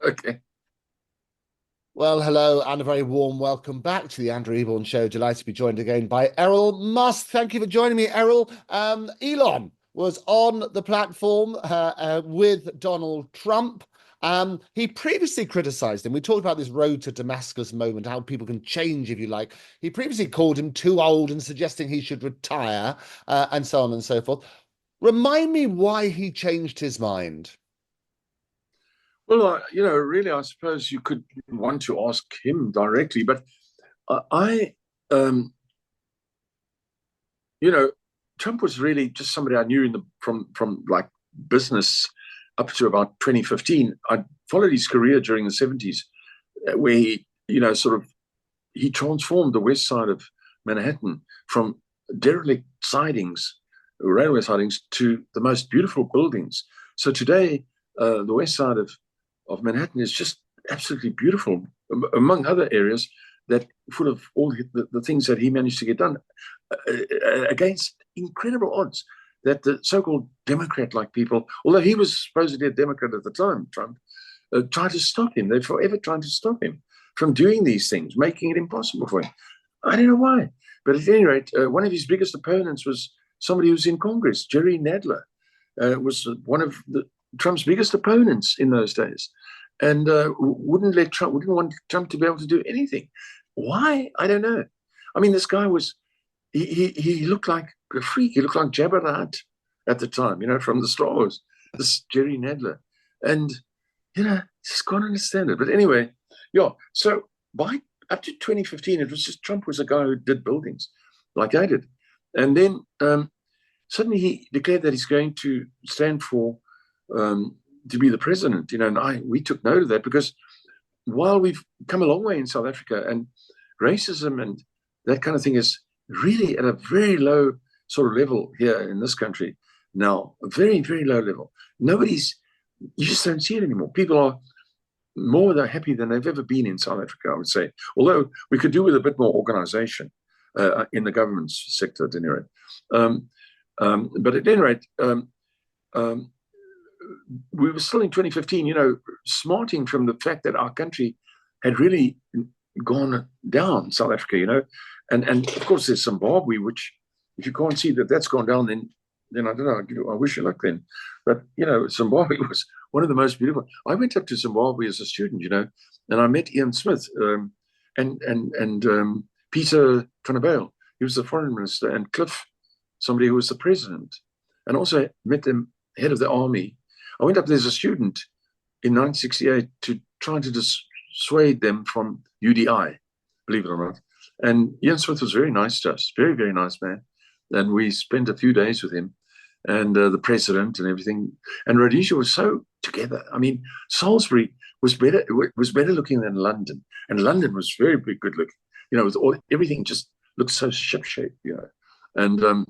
Okay. Well, hello, and a very warm welcome back to the Andrew Eborn Show. Delighted to be joined again by Errol Musk. Thank you for joining me, Errol. Elon was on the platform with Donald Trump. He previously criticized him. We talked about this road to Damascus moment, how people can change, if you like. He previously called him too old and suggesting he should retire, and so on and so forth. Remind me why he changed his mind. Well, really, I suppose you could want to ask him directly, but I, um, you know, Trump was really just somebody I knew from like business up to about 2015. I followed his career during the 70s, where he, sort of he transformed the west side of Manhattan from derelict sidings, railway sidings, to the most beautiful buildings. So today, the west side of Manhattan is just absolutely beautiful, among other areas that full of all the things that he managed to get done against incredible odds that the so-called Democrat-like people, although he was supposedly a Democrat at the time, Trump, tried to stop him. They're forever trying to stop him from doing these things, making it impossible for him. I don't know why. But at any rate, one of his biggest opponents was somebody who was in Congress, Jerry Nadler, was one of Trump's biggest opponents in those days, and wouldn't want Trump to be able to do anything. Why? I don't know. I mean, this guy was he looked like a freak. He looked like Jabba the Hutt at the time, from the Star Wars. This Jerry Nadler, and just can't understand it. But anyway, yeah. So by up to 2015, it was just Trump was a guy who did buildings like I did, and then suddenly he declared that he's going to stand for to be the president. And we took note of that because while we've come a long way in South Africa, and racism and that kind of thing is really at a very low sort of level here in this country now, a very, very low level. You just don't see it anymore. People are more than happy than they've ever been in South Africa, I would say. Although we could do with a bit more organization in the government sector at any rate. But at any rate, we were still in 2015, smarting from the fact that our country had really gone down, South Africa, and of course there's Zimbabwe, which if you can't see that that's gone down, then I don't know, I wish you luck then. But, Zimbabwe was one of the most beautiful. I went up to Zimbabwe as a student, and I met Ian Smith and Peter Tonabale. He was the foreign minister, and Cliff, somebody who was the president, and also met the head of the army. I went up there as a student in 1968 to try to dissuade them from UDI, believe it or not. And Ian Smith was very nice to us, very, very nice man. And we spent a few days with him and the president and everything. And Rhodesia was so together. I mean, Salisbury was better looking than London. And London was very, very good looking. With everything just looked so ship-shape, And,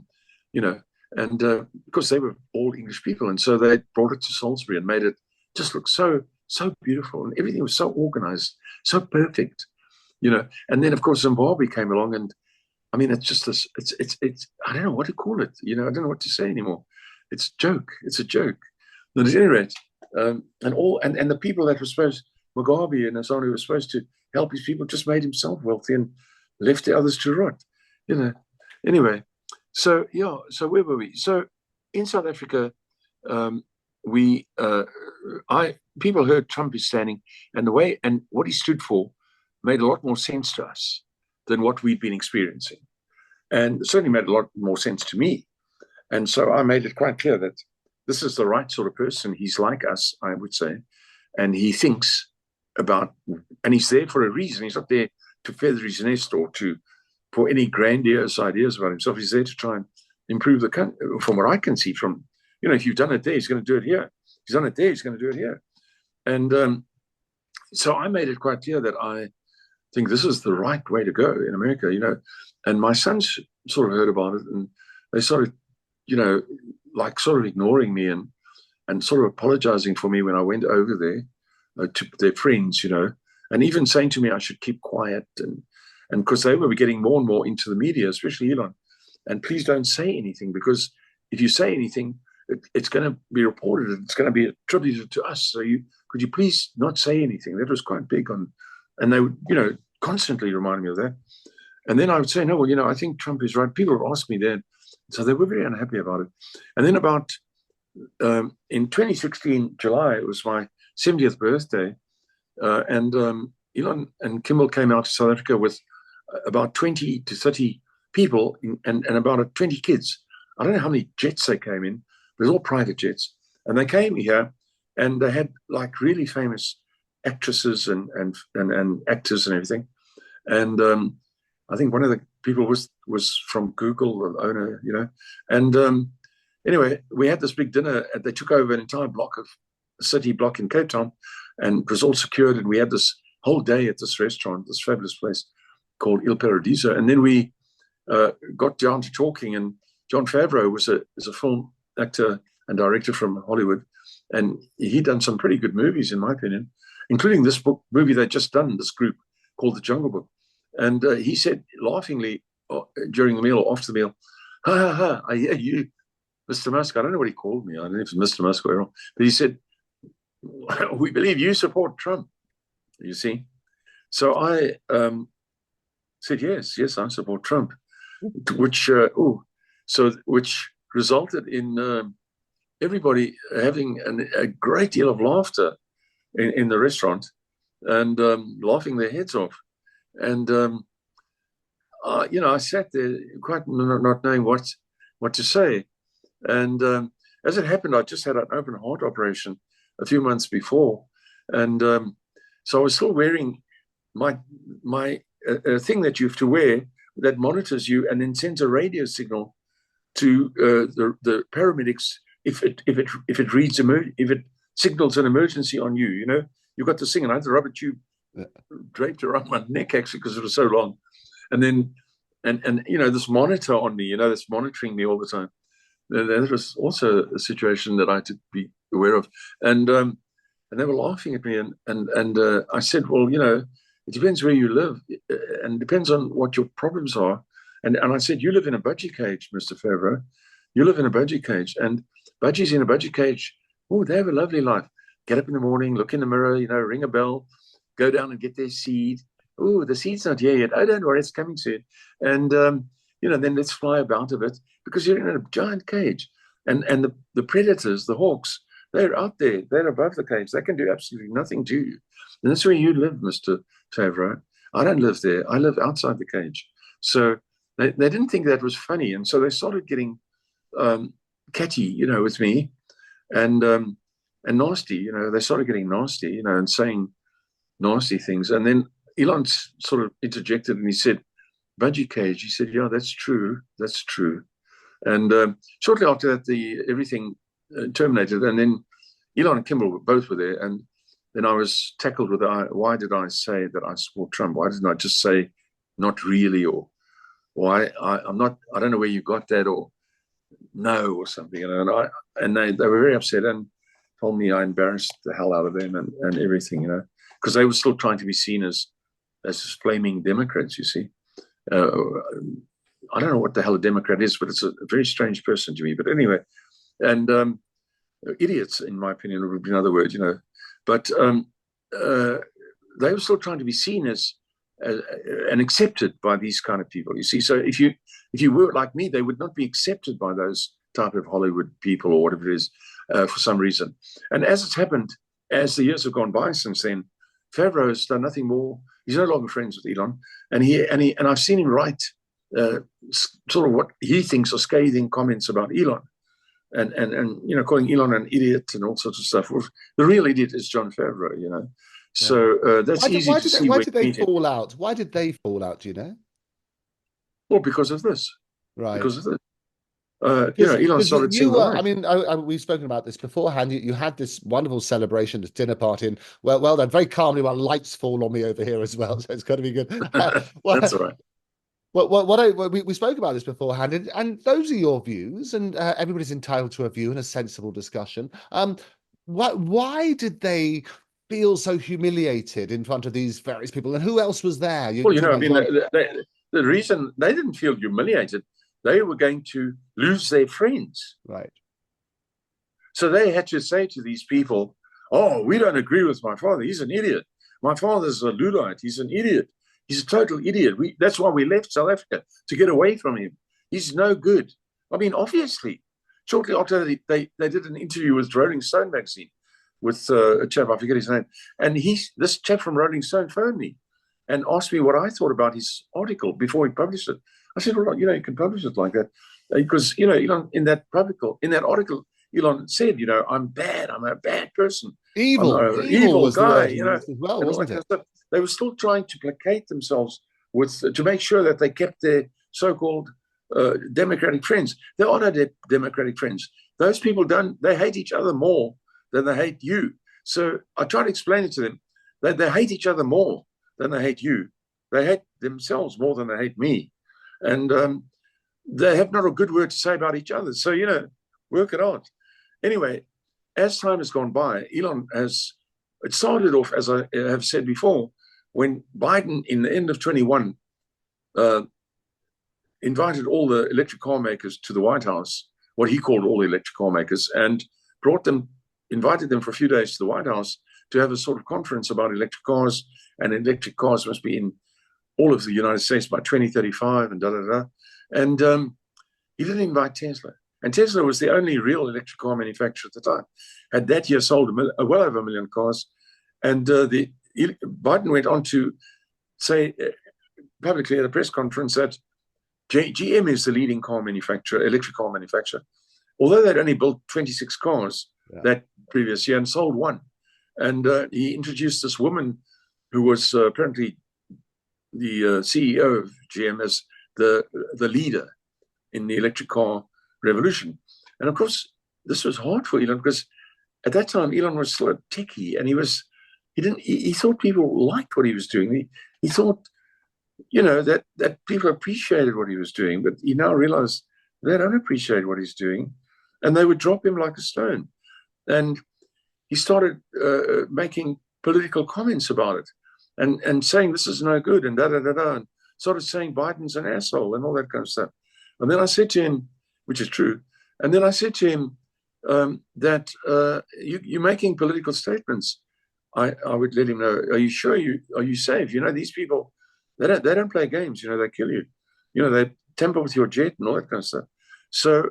because they were all English people. And so they brought it to Salisbury and made it just look so, so beautiful. And everything was so organized, so perfect, And then, of course, Zimbabwe came along, and I mean, it's just this, it's, I don't know what to call it. I don't know what to say anymore. It's a joke. It's a joke. But at any rate, and the people that were supposed, Mugabe and so on, who were supposed to help his people, just made himself wealthy and left the others to rot, Anyway, so where were we? So in South Africa, people heard Trump is standing, and the way and what he stood for made a lot more sense to us than what we'd been experiencing. And it certainly made a lot more sense to me. And so I made it quite clear that this is the right sort of person. He's like us, I would say. And he thinks about, and he's there for a reason. He's not there to feather his nest or for any grandiose ideas about himself. He's there to try and improve the country. From what I can see from, if you've done it there, he's going to do it here. If he's done it there, he's going to do it here. And so I made it quite clear that I think this is the right way to go in America, And my sons sort of heard about it, and they started, sort of ignoring me and sort of apologizing for me when I went over there to their friends, and even saying to me I should keep quiet, and because they were getting more and more into the media, especially Elon, and please don't say anything, because if you say anything, it's going to be reported, it's going to be attributed to us. So you could you please not say anything? That was quite big on, and they would, constantly remind me of that. And then I would say, no, well, I think Trump is right. People have asked me that. So they were very unhappy about it. And then about in 2016, July, it was my 70th birthday. And Elon and Kimbal came out to South Africa with about 20 to 30 people and about 20 kids. I don't know how many jets they came in. It was all private jets. And they came here and they had like really famous actresses and actors and everything. And I think one of the people was from Google, the owner, And anyway, we had this big dinner. They took over an entire city block in Cape Town, and it was all secured. And we had this whole day at this restaurant, this fabulous place called Il Paradiso. And then we got down to talking, and Jon Favreau is a film actor and director from Hollywood, and he'd done some pretty good movies, in my opinion, including this movie they'd just done, this group called The Jungle Book. And he said laughingly during the meal or after the meal, ha, ha, ha, I hear you, Mr. Musk. I don't know what he called me. I don't know if it's Mr. Musk or Errol, but he said, we believe you support Trump, you see. So I said, yes, I support Trump, which resulted in everybody having a great deal of laughter in the restaurant and laughing their heads off. And, I sat there quite not knowing what to say. And as it happened, I just had an open heart operation a few months before. And so I was still wearing my thing that you have to wear that monitors you and then sends a radio signal to the paramedics if it reads if it signals an emergency on you. You've got this thing, and I had the rubber tube draped around my neck actually because it was so long, and then and this monitor on me, that's monitoring me all the time. That was also a situation that I had to be aware of, and they were laughing at me, and I said, well, it depends where you live, and depends on what your problems are, and I said, you live in a budgie cage, Mr. Favreau, you live in a budgie cage, and budgies in a budgie cage, oh, they have a lovely life. Get up in the morning, look in the mirror, ring a bell, go down and get their seed. Oh, the seed's not here yet. Oh, don't worry, it's coming soon. And, then let's fly about a bit because you're in a giant cage. And the predators, the hawks, they're out there. They're above the cage. They can do absolutely nothing to you. And that's where you live, Mr. Favreau. I don't live there. I live outside the cage. So they didn't think that was funny. And so they started getting catty, with me and nasty. They started getting nasty, and saying nasty things. And then Elon sort of interjected and he said, budgie cage. He said, yeah, that's true. That's true. And shortly after that, everything terminated. And then Elon and Kimbal both were there. And then I was tackled with, why did I say that I support Trump? Why didn't I just say not really, or why I'm not, I don't know where you got that, or no, or something. And they were very upset and told me I embarrassed the hell out of them and everything, because they were still trying to be seen as flaming Democrats, you see. I don't know what the hell a Democrat is, but it's a very strange person to me. But anyway, and idiots, in my opinion, would be another word, But they were still trying to be seen as and accepted by these kind of people, you see. So if you were like me, they would not be accepted by those type of Hollywood people or whatever it is for some reason. And as it's happened, as the years have gone by since then, Favreau has done nothing more. He's no longer friends with Elon, and I've seen him write sort of what he thinks are scathing comments about Elon, and calling Elon an idiot and all sorts of stuff. Well, the real idiot is Jon Favreau, So that's easy to see. Why did they fall out? Why did they fall out? Do you know? Well, because of this. Right. Because of this. Elon started seeing the light. I mean, we've spoken about this beforehand. You had this wonderful celebration, this dinner party, and well done. Very calmly, while lights fall on me over here as well, so it's got to be good. That's all right. We spoke about this beforehand, and those are your views, and everybody's entitled to a view and a sensible discussion. Why did they feel so humiliated in front of these various people, and who else was there? The reason they didn't feel humiliated, they were going to lose their friends. Right. So they had to say to these people, Oh, we don't agree with my father. He's an idiot. My father's a Luddite. He's an idiot. He's a total idiot. That's why we left South Africa, to get away from him. He's no good. I mean, obviously, shortly after they did an interview with Rolling Stone magazine with a chap, I forget his name, and this chap from Rolling Stone phoned me and asked me what I thought about his article before he published it. I said, well, you can publish it like that because, Elon, in that article, Elon said, I'm bad. I'm a bad person. Evil. I'm an Evil was guy, the word as well, wasn't it? They were still trying to placate themselves to make sure that they kept their so-called democratic friends. There are no democratic friends. Those people they hate each other more than they hate you. So I try to explain it to them that they hate each other more than they hate you. They hate themselves more than they hate me. And they have not a good word to say about each other. So, work it out. Anyway, as time has gone by, it started off, as I have said before, when Biden, in the end of 21, invited all the electric car makers to the White House, what he called all the electric car makers, and invited them for a few days to the White House to have a sort of conference about electric cars, and electric cars must be in all of the United States by 2035 and da-da-da. And he didn't invite Tesla. And Tesla was the only real electric car manufacturer at the time. Had that year sold well over 1 million cars. And Biden went on to say publicly at a press conference that GM is the leading electric car manufacturer. Although they'd only built 26 cars that previous year and sold one. And he introduced this woman who was apparently the CEO of GM as the leader in the electric car revolution. And of course, this was hard for Elon because at that time, Elon was still a techie, and he thought people liked what he was doing. He thought, that people appreciated what he was doing, but he now realized they don't appreciate what he's doing, and they would drop him like a stone. And he started making political comments about it and saying this is no good and da-da-da-da, and started saying Biden's an asshole and all that kind of stuff. And then I said to him, which is true, and then I said to him that you're making political statements. I would let him know, are you sure are you safe? These people, they don't play games, they kill you. They tamper with your jet and all that kind of stuff. So,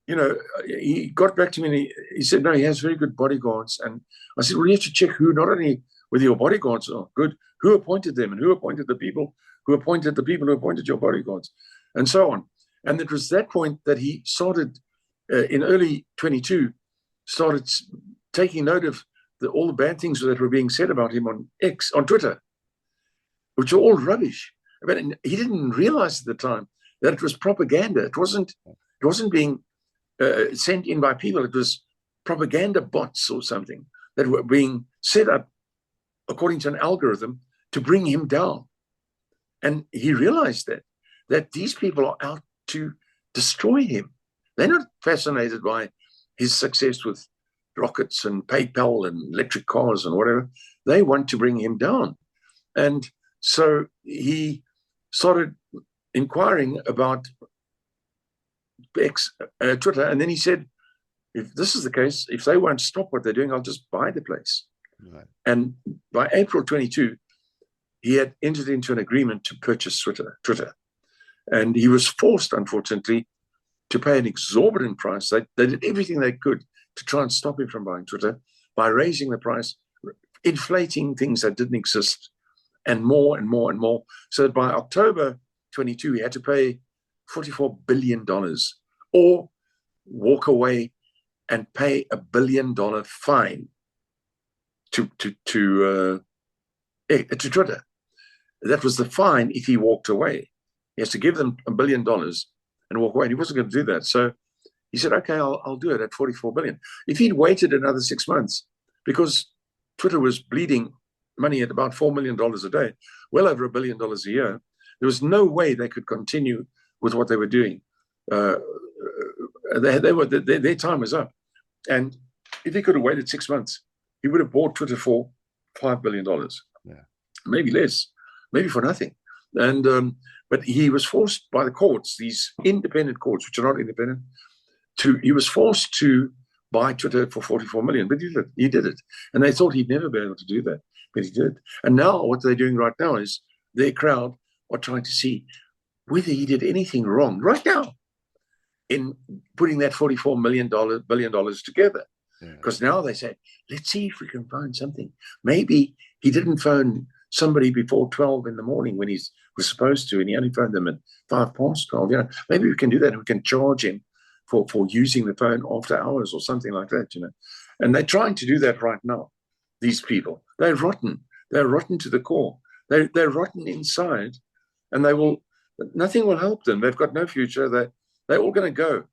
he got back to me and he said, no, he has very good bodyguards. And I said, well, you have to check not only whether your bodyguards are good, who appointed them and who appointed the people who appointed your bodyguards, and so on. And it was that point that he started, in early 22, started taking note of all the bad things that were being said about him on Twitter, which are all rubbish. But he didn't realize at the time that it was propaganda. It wasn't being sent in by people. It was propaganda bots or something that were being set up according to an algorithm to bring him down. And he realized that these people are out to destroy him. They're not fascinated by his success with rockets and PayPal and electric cars and whatever. They want to bring him down. And so he started inquiring about Twitter. And then he said, if this is the case, if they won't stop what they're doing, I'll just buy the place. Right. And by April 22, he had entered into an agreement to purchase Twitter. And he was forced, unfortunately, to pay an exorbitant price. They did everything they could to try and stop him from buying Twitter by raising the price, inflating things that didn't exist, and more and more and more. So that by October 22, he had to pay $44 billion or walk away and pay $1 billion fine to Twitter. That was the fine if he walked away. He has to give them $1 billion and walk away. And he wasn't going to do that. So he said, okay, I'll do it at $44 billion. If he'd waited another 6 months, because Twitter was bleeding money at about $4 million a day, well over $1 billion a year, there was no way they could continue with what they were doing. Their time was up. And if he could have waited 6 months, he would have bought Twitter for $5 billion. Yeah. Maybe less, maybe for nothing. And but he was forced by the courts, these independent courts, which are not independent, he was forced to buy Twitter for 44 million, but he did it. And they thought he'd never be able to do that, but he did. And now what they're doing right now is their crowd are trying to see whether he did anything wrong right now in putting that $44 billion together. Because now they say, let's see if we can find something. Maybe he didn't phone somebody before 12 in the morning when he was supposed to, and he only phoned them at 12:05. Maybe we can do that, and we can charge him for using the phone after hours or something like that. And they're trying to do that right now. These people, they're rotten. They're rotten to the core. They're rotten inside, and nothing will help them. They've got no future. They're all going to go.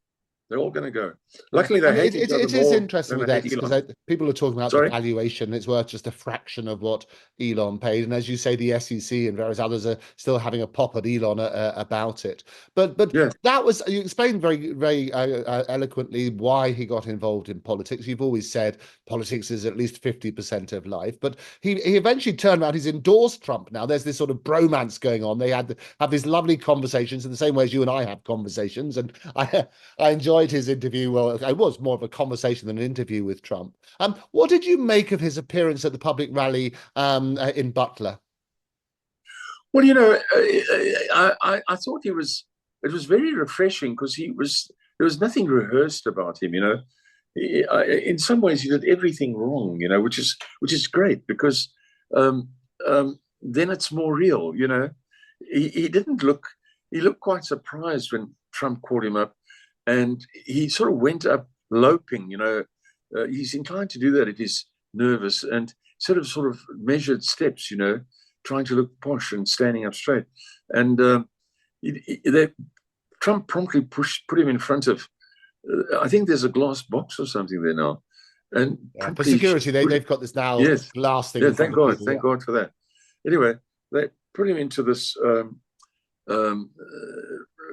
They're all going to go. Luckily, they hate each other more. It is interesting with X because people are talking about the valuation. It's worth just a fraction of what Elon paid. And as you say, the SEC and various others are still having a pop at Elon about it. But that was, you explained very, very eloquently why he got involved in politics. You've always said politics is at least 50% of life. But he eventually turned around. He's endorsed Trump now. There's this sort of bromance going on. They have these lovely conversations in the same way as you and I have conversations. And I enjoyed his interview. Well, it was more of a conversation than an interview with Trump. What did you make of his appearance at the public rally in Butler? Well, I thought it was very refreshing because there was nothing rehearsed about him. In some ways he did everything wrong, which is great because then it's more real. He didn't look. He looked quite surprised when Trump called him up. And he sort of went up loping, he's inclined to do that if he's nervous, and sort of measured steps, trying to look posh and standing up straight. And Trump promptly put him in front of, I think there's a glass box or something there now. And for security, they've got this now glass thing. Yeah, thank God for that. Anyway, they put him into this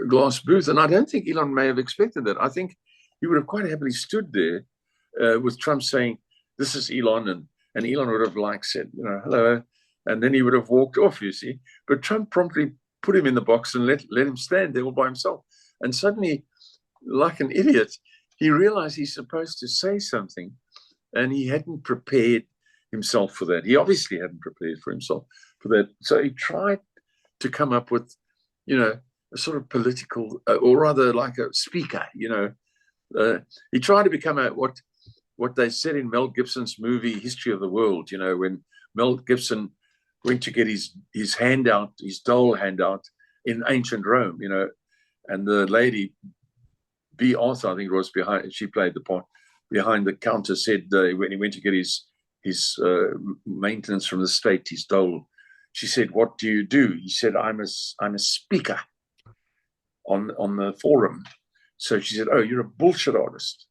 glass booth, and I don't think Elon may have expected that. I think he would have quite happily stood there with Trump saying, "This is Elon," and Elon would have said, "Hello," and then he would have walked off. You see, but Trump promptly put him in the box and let him stand there all by himself. And suddenly, like an idiot, he realized he's supposed to say something, and he hadn't prepared himself for that. He obviously hadn't prepared for himself for that. So he tried to come up with, a sort of political, or rather like a speaker, he tried to become what they said in Mel Gibson's movie History of the World, when Mel Gibson went to get his handout, his dole handout in ancient Rome, and the lady, B. Arthur, I think it was she played the part, behind the counter said when he went to get his maintenance from the state, his dole, she said, "What do you do?" He said, I'm a speaker on the forum. So she said, "Oh, you're a bullshit artist."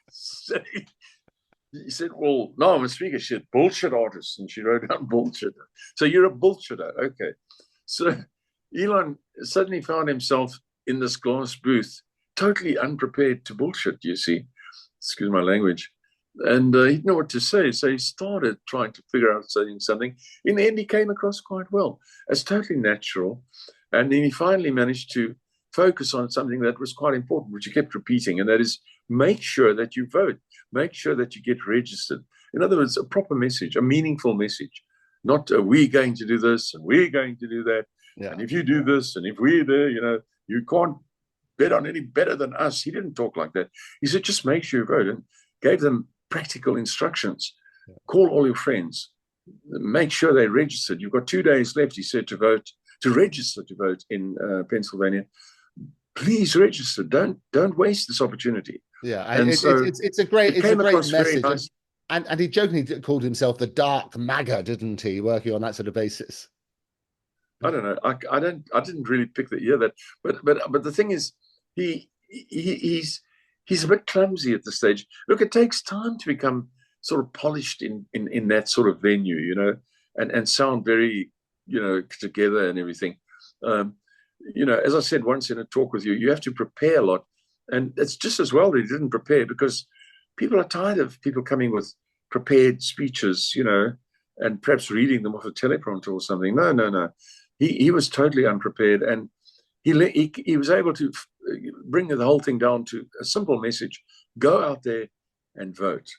So he said, "Well, no, I'm a speaker." She said, "Bullshit artist," and she wrote down bullshit. So you're a bullshitter. Okay. So Elon suddenly found himself in this glass booth, totally unprepared to bullshit, you see. Excuse my language. And he didn't know what to say. So he started trying to figure out saying something. In the end, he came across quite well, as totally natural. And then he finally managed to focus on something that was quite important, which he kept repeating, and that is make sure that you vote. Make sure that you get registered. In other words, a proper message, a meaningful message, not we're going to do this and we're going to do that. Yeah. And if you do this and if we're there, you can't bet on any better than us. He didn't talk like that. He said, just make sure you vote, and gave them practical instructions. Yeah. Call all your friends. Make sure they're registered. You've got 2 days left, he said, to register to vote in Pennsylvania. Please register. Don't waste this opportunity. Yeah, and it's a great message. Nice. And he jokingly called himself the Dark MAGA, didn't he? Working on that sort of basis. I don't know. I didn't really pick the ear that, but the thing is, he's a bit clumsy at this stage. Look, it takes time to become sort of polished in that sort of venue, and sound very, together and everything. As I said once in a talk with you, you have to prepare a lot. And it's just as well that he didn't prepare, because people are tired of people coming with prepared speeches, and perhaps reading them off a teleprompter or something. No. He was totally unprepared, and he was able to bring the whole thing down to a simple message: go out there and vote.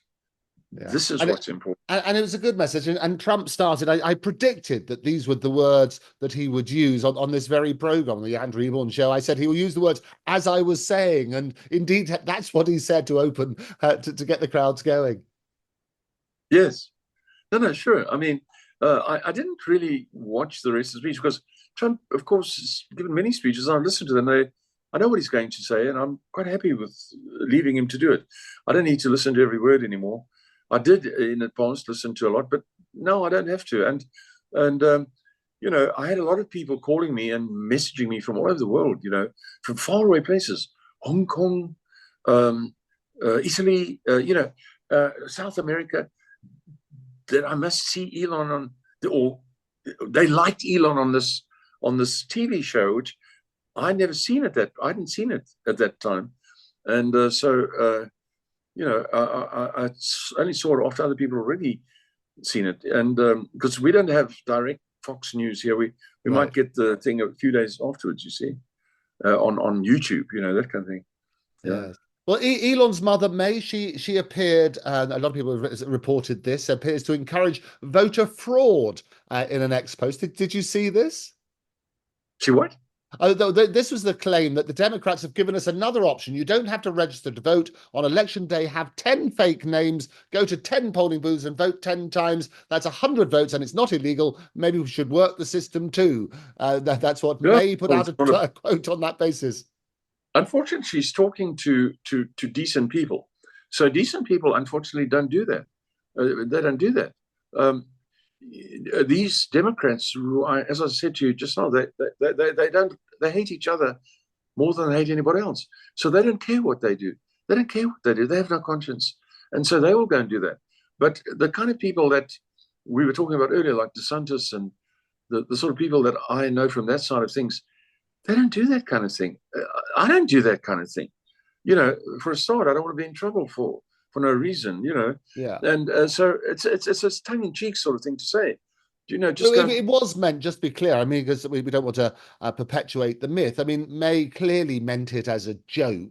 Yeah. This is what's important. And it was a good message. And Trump started, I predicted that these were the words that he would use on this very program, the Andrew Eborn Show. I said he will use the words as I was saying. And indeed, that's what he said to open, to get the crowds going. Yes. No, sure. I mean, I didn't really watch the rest of the speech because Trump, of course, has given many speeches. I listened to them. I know what he's going to say, and I'm quite happy with leaving him to do it. I don't need to listen to every word anymore. I did in the past listen to a lot, but now I don't have to. And I had a lot of people calling me and messaging me from all over the world, from faraway places, Hong Kong, Italy, South America, that I must see Elon on, or they liked Elon on this TV show, which I never seen it. I hadn't seen it at that time, and I only saw it after other people already seen it, and because we don't have direct Fox News here, we might get the thing a few days afterwards. You see, on YouTube, that kind of thing. Yeah. Yes. Well, Elon's mother, May, she appeared, and a lot of people have reported this, appears to encourage voter fraud in an ex post. Did you see this? She what? This was the claim that the Democrats have given us another option. You don't have to register to vote on election day. Have 10 fake names, go to 10 polling booths and vote 10 times. That's 100 votes and it's not illegal. Maybe we should work the system too. That's what May put out a quote on that basis. Unfortunately, she's talking to decent people. So decent people, unfortunately, don't do that. They don't do that. These Democrats, who as I said to you just now, they hate each other more than they hate anybody else. So they don't care what they do. They don't care what they do. They have no conscience, and so they will go and do that. But the kind of people that we were talking about earlier, like DeSantis and the sort of people that I know from that side of things, they don't do that kind of thing. I don't do that kind of thing. For a start, I don't want to be in trouble for no reason, Yeah. And so it's a tongue-in-cheek sort of thing to say. It was meant, just to be clear, I mean, because we don't want to perpetuate the myth. I mean, May clearly meant it as a joke.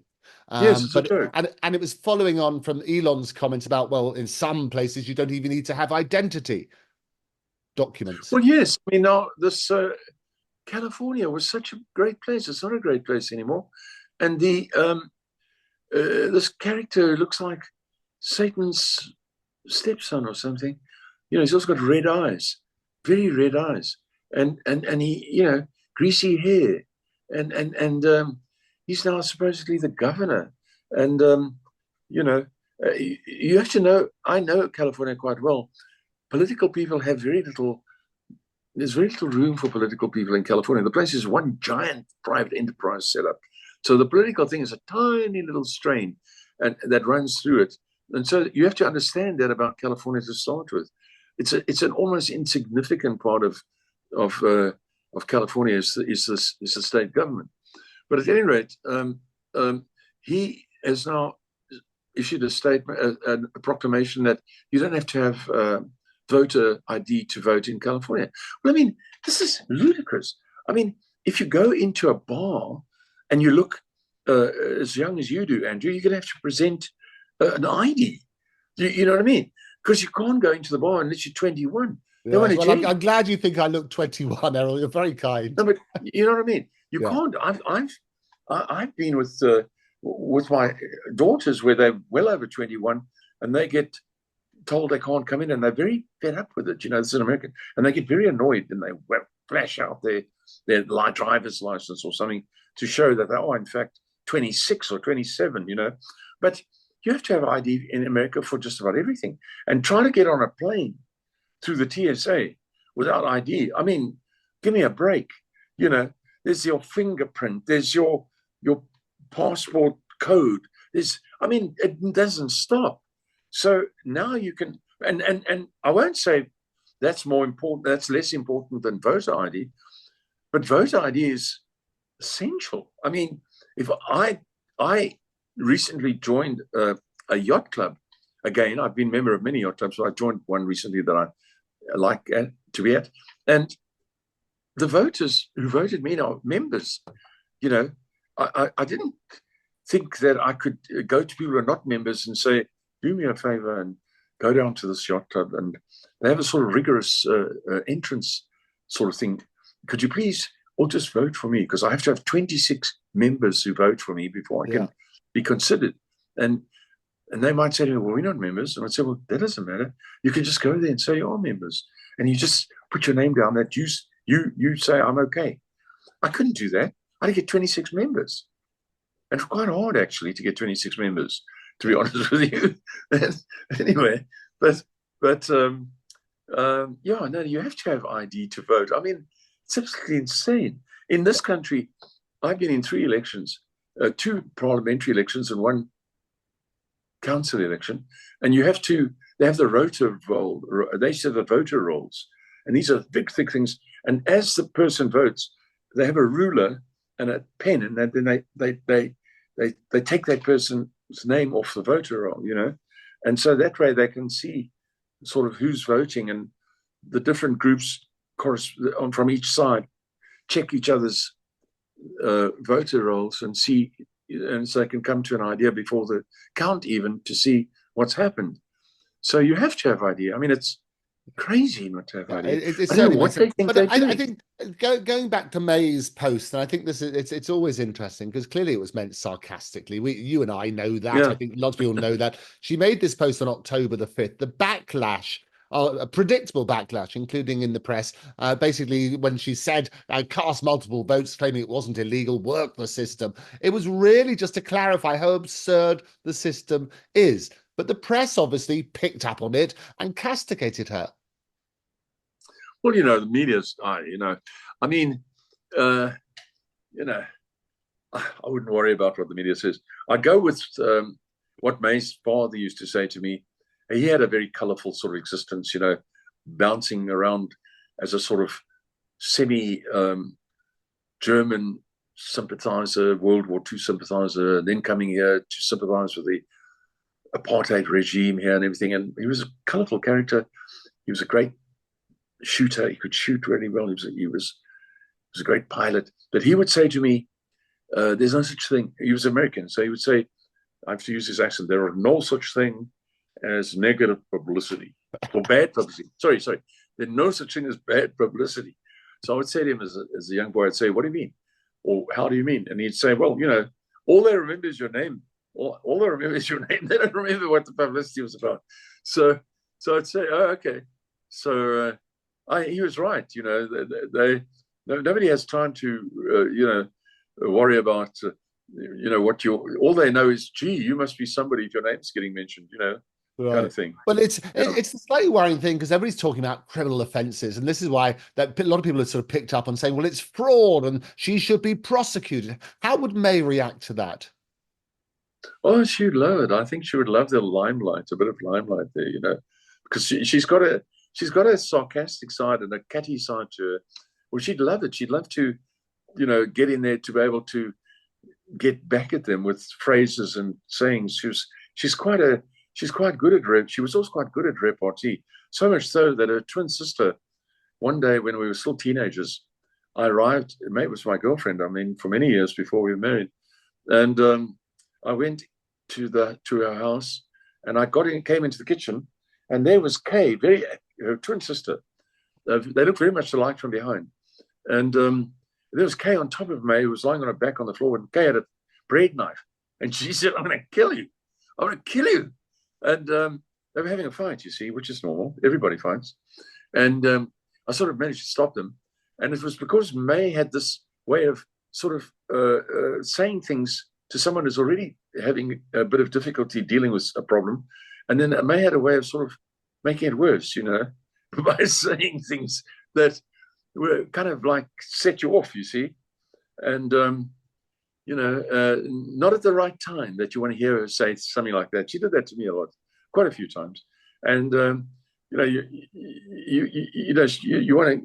Yes, it's a joke. And it was following on from Elon's comments about, well, in some places, you don't even need to have identity documents. Well, yes. I mean, now this California was such a great place. It's not a great place anymore. And this character looks like Satan's stepson or something. He's also got red eyes, very red eyes, and he, greasy hair, and he's now supposedly the governor. And you have to know. I know California quite well. Political people have very little. There's very little room for political people in California. The place is one giant private enterprise setup. So the political thing is a tiny little strain and that runs through it. And so you have to understand that about California to start with. It's an almost insignificant part of California is the state government. But at any rate, he has now issued a statement, a proclamation that you don't have to have voter ID to vote in California. Well, I mean, this is ludicrous. I mean, if you go into a bar and you look as young as you do, Andrew, you're going to have to present an ID. You know what I mean? Because you can't go into the bar unless you're 21. Yeah, well, I'm glad you think I look 21, Errol. You're very kind. No, but you know what I mean? You can't. I've been with my daughters where they're well over 21 and they get told they can't come in and they're very fed up with it. This is an American. And they get very annoyed and they flash out their driver's license or something to show that they are, in fact, 26 or 27, But you have to have ID in America for just about everything. And try to get on a plane through the TSA without ID. I mean, give me a break. There's your fingerprint. There's your passport code. It doesn't stop. So now you can, and I won't say that's more important, that's less important than voter ID, but voter ID is essential. I mean, if I recently joined a yacht club. Again, I've been a member of many yacht clubs, so I joined one recently that I like to be at. And the voters who voted me are members. I didn't think that I could go to people who are not members and say, do me a favor and go down to this yacht club. And they have a sort of rigorous entrance sort of thing. Could you please all just vote for me? Because I have to have 26 members who vote for me before I can be considered. And they might say to me, well, we're not members. And I'd say, well, that doesn't matter. You can just go there and say you are members. And you just put your name down that you say I'm okay. I couldn't do that. I had to get 26 members. And it's quite hard, actually, to get 26 members, to be honest with you. Anyway, but yeah, no, you have to have ID to vote. I mean, it's absolutely insane. In this country, I've been in 3 elections, 2 parliamentary elections and 1 council election. And they have the voter roll, they say the voter rolls. And these are big, thick things. And as the person votes, they have a ruler and a pen, and then they take that person's name off the voter roll, you know. And so that way they can see sort of who's voting, and the different groups from each side check each other's voter rolls and see, and so they can come to an idea before the count even to see what's happened. So you have to have idea. I mean, it's crazy not to have idea. I don't know what they think they're doing. I think going back to May's post, and I think it's always interesting because clearly it was meant sarcastically. You and I know that. Yeah. I think lots of people know that. She made this post on October the 5th. The backlash, a predictable backlash, including in the press, basically when she said, cast multiple votes, claiming it wasn't illegal, work the system. It was really just to clarify how absurd the system is. But the press obviously picked up on it and castigated her. Well, you know, the media's, I mean, I wouldn't worry about what the media says. I go with what May's father used to say to me. He had a very colorful sort of existence, you know, bouncing around as a sort of semi-German sympathizer, World War II sympathizer, and then coming here to sympathize with the apartheid regime here and everything. And he was a colorful character. He was a great shooter. He could shoot really well. He was a great pilot. But he would say to me, there's no such thing. He was American. So he would say, I have to use his accent, there are no such thing as negative publicity or bad publicity. Sorry. There's no such thing as bad publicity. So I would say to him as a young boy, I'd say, what do you mean? Or how do you mean? And he'd say, well, you know, all they remember is your name. All they remember is your name. They don't remember what the publicity was about. So I'd say, oh, okay. So he was right. You know, nobody has time to, worry about, all they know is, gee, you must be somebody if your name's getting mentioned, you know, right. Kind of thing. Well, it's a slightly worrying thing because everybody's talking about criminal offences, and this is why that a lot of people have sort of picked up on saying, well, it's fraud and she should be prosecuted. How would May react to that? Oh, she would love it. I think she would love the limelight, a bit of limelight there, you know, because she's got a sarcastic side and a catty side to her. Well, she'd love it. She'd love to, you know, get in there to be able to get back at them with phrases and sayings. She's quite good at she was also quite good at repartee. So much so that her twin sister, one day when we were still teenagers, I arrived. May was my girlfriend. I mean, for many years before we were married, and I went to her house, and came into the kitchen, and there was Kay, her twin sister. They looked very much alike from behind, and there was Kay on top of May, who was lying on her back on the floor, and Kay had a bread knife, and she said, "I'm going to kill you. I'm going to kill you." And they were having a fight, you see, which is normal. Everybody fights, and I sort of managed to stop them, and it was because May had this way of sort of saying things to someone who's already having a bit of difficulty dealing with a problem. And then May had a way of sort of making it worse, you know, by saying things that were kind of like set you off, you see. And, not at the right time that you want to hear her say something like that. She did that to me a lot, quite a few times. And, you want to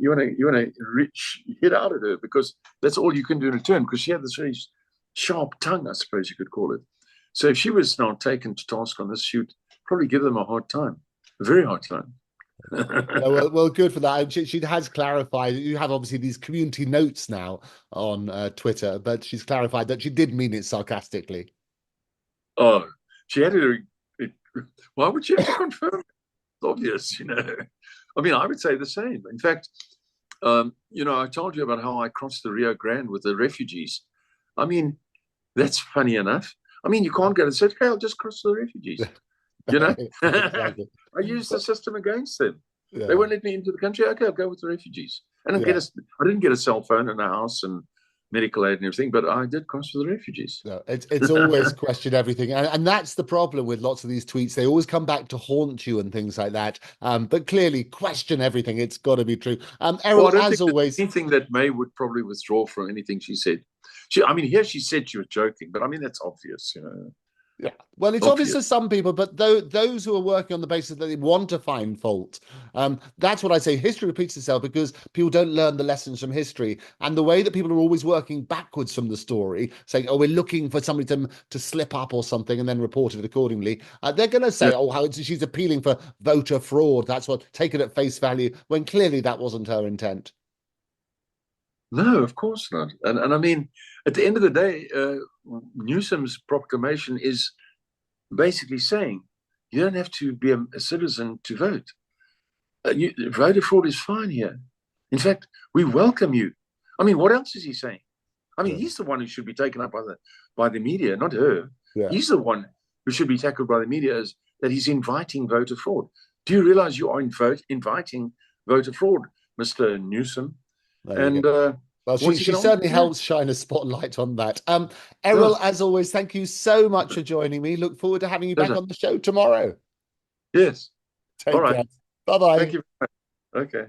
hit out at her because that's all you can do in return, because she had this very sharp tongue, I suppose you could call it. So if she was now taken to task on this, she would probably give them a hard time, a very hard time. well, good for that. She has clarified. You have obviously these community notes now on Twitter, but she's clarified that she did mean it sarcastically. Oh, she had to. It, why would she have to confirm? It's obvious, you know. I mean, I would say the same. In fact, you know, I told you about how I crossed the Rio Grande with the refugees. I mean, that's funny enough. I mean, you can't go and say, "Okay, I'll just cross the refugees." You know, Exactly. I used the system against them. They Yeah. won't let me into the country. Okay, I'll go with the refugees. I didn't get Yeah. I didn't get a cell phone and a house and medical aid and everything, but I did cross with the refugees. No, it's always question everything, and that's the problem with lots of these tweets. They always come back to haunt you and things like that. But clearly, question everything. It's got to be true. Well, I Errol, don't as think there's always, anything that May would probably withdraw from anything she said. I mean, here she said she was joking, but I mean that's obvious, you know, yeah. Well, it's obvious obvious. to some people, but those who are working on the basis that they want to find fault, that's what I say. History repeats itself because people don't learn the lessons from history, and the way that people are always working backwards from the story, saying, "Oh, we're looking for somebody to slip up or something," and then report it accordingly. They're going to Yeah. say, "Oh, how she's appealing for voter fraud." That's what take it at face value, when clearly that wasn't her intent. No, of course not. And I mean, at the end of the day, Newsom's proclamation is basically saying you don't have to be a citizen to vote. Voter fraud is fine here. In fact, we welcome you. I mean, what else is he saying? I mean, Yeah. he's the one who should be taken up by the media, not her. Yeah. He's the one who should be tackled by the media as that he's inviting voter fraud. Do you realize you are inviting voter fraud, Mr. Newsom? There you go. And Well, what's he she going to certainly answer? helps shine a spotlight on that. Yeah, Errol, as always, thank you so much for joining me. Look forward to having you back pleasure. on the show tomorrow. Yes. All Take right. care. Bye bye. Thank you. Okay.